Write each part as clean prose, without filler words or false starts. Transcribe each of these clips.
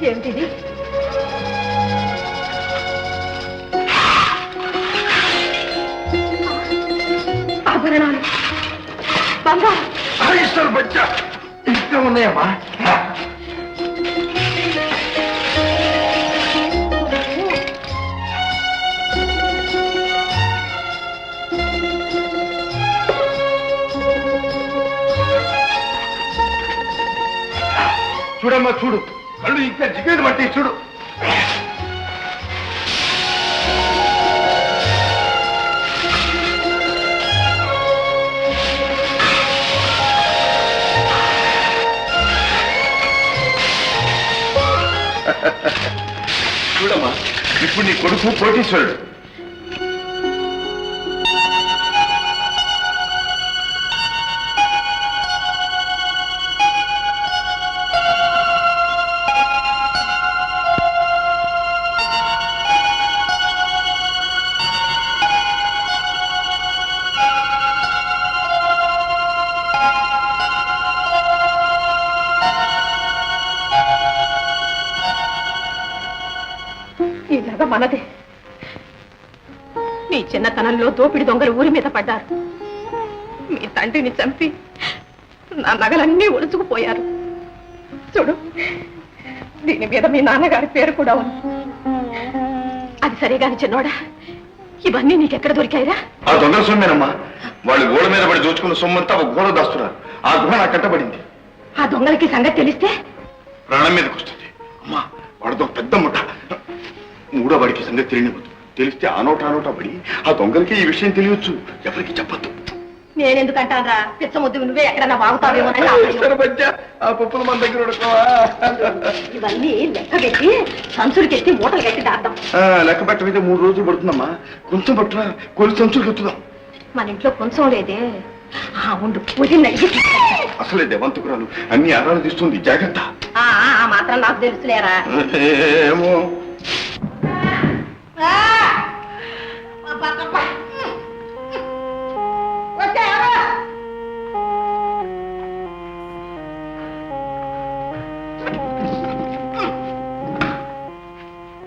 ఏమిటిది? ఆభరణాలు, బంగారం. బచ్చా ఇంకా ఉన్నాయమ్మా. చూడమ్మా చూడు, కళ్ళు ఇంకా జిగేది బట్టి చూడు. చూడమ్మా, ఇప్పుడు నీ కొడుకు కోటీశ్వరుడు. ఇలాగా మనదే. నీ చిన్నతనంలో దోపిడి దొంగలు ఊరి మీద పడ్డారు. మీ తండ్రిని చంపి నా నగలన్నీ ఒలుచుకుపోయారు. చూడు, దీని మీద మీ నాన్నగారి పేరు కూడా ఉంది. అది సరేగాని చిన్నోడా, ఇవన్నీ నీకెక్కడ దొరికాయిరా? ఆ దొంగల సొమ్మేనమ్మా. వాళ్ళు గోడ మీద పడి దోచుకున్న సొమ్మంతా ఒక గోడ దాస్తున్నారు. ఆ గుహ నాకు కట్టబడింది. ఆ దొంగలకి సంగతి తెలిస్తే ప్రాణం మీదకి వస్తుంది. అమ్మా, వాడితో పెద్ద ముఠ. మూడో వాడికి సంగతి తెలియనివ్వదు. తెలిస్తే ఆనోటా పడి ఆ దొంగలకి ఈ విషయం తెలియచ్చు. ఎవరికి చెప్పద్దు. నేనెందుకంటానరా, పిచ్చ ముద్దు నువ్వే ఎక్కడన్నా వాగుతావేమోనని. ఆ పప్పులు మన దగ్గర ఇవన్నీ లెక్క పెట్టి సంచులకెత్తి మూటలు కట్టి దాద్దాం. లెక్క పెట్టమైతే 3 రోజులు పడుతుందమ్మా. కొంచెం పట్టురా, కొన్ని సంచులు ఎత్తుదాం. మన ఇంట్లో కొంచెం లేదే. ఉండు, పూజని అడిగి. అసలే దేవంతకురాలు అన్ని ఆరాలు తీస్తుంది. జాగ్రత్త. ఆ మాత్రం నాకు తెలుసులేరా. ఏమో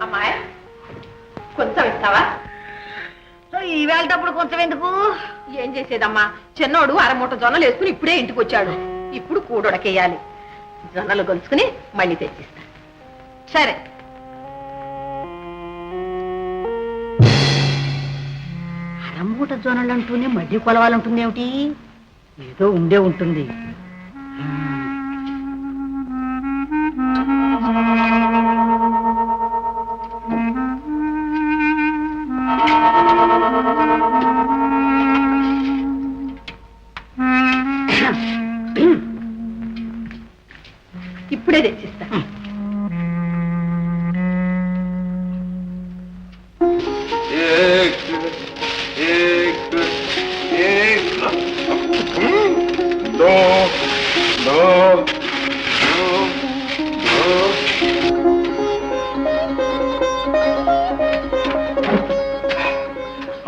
అమ్మాయి, కొంచెం ఇస్తావా? ఈవేళటప్పుడు కొంచెం ఎందుకు? ఏం చేసేదమ్మా, చిన్నోడు 1/2 మూట జొన్నలు వేసుకుని ఇప్పుడే ఇంటికి వచ్చాడు. ఇప్పుడు కూడొడకేయాలి. జొన్నలు గొలుసుకుని మళ్ళీ తెచ్చిస్తా. సరే. అరమూట జొన్నలు అంటూనే మడ్డి కొలవాలంటుంది ఏమిటి? ఏదో ఉండే ఉంటుంది. ఇప్పుడే తెచ్చిస్తా.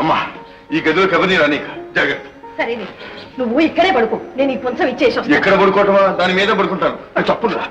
అమ్మా, ఈ గదిలో కబని రానీక. జాగ్రత్త. సరే, నువ్వు ఇక్కడే పడుకో. నేను ఈ కొంచెం ఇచ్చేసి వస్తాను. ఎక్కడ పడుకోవటమా? దాని మీద పడుకుంటాను. అది తప్పురా.